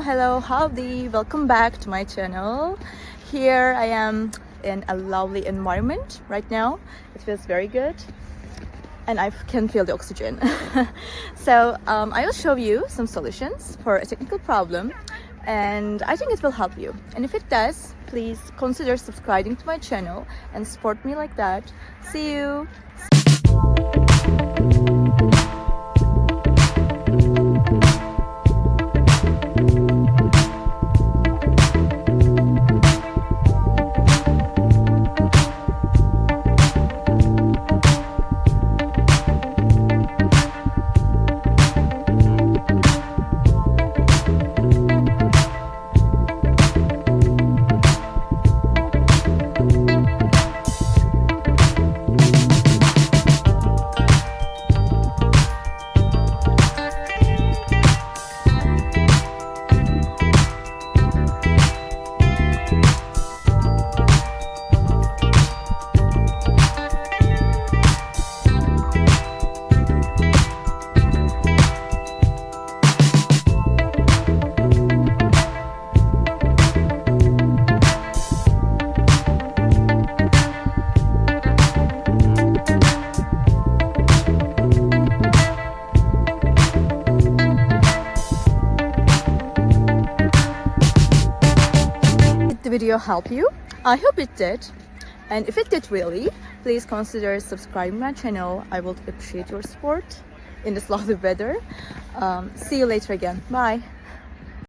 Hello, howdy, welcome back to my channel. Here I am in a lovely environment right now. It feels very good and I can feel the oxygen. So I will show you some solutions for a technical problem, and I think it will help you. And if it does, please consider subscribing to my channel and support me like that. See you. Video help you? I hope it did, and if it did really, please consider subscribing my channel. I would appreciate your support in this lovely weather. See you later again. Bye.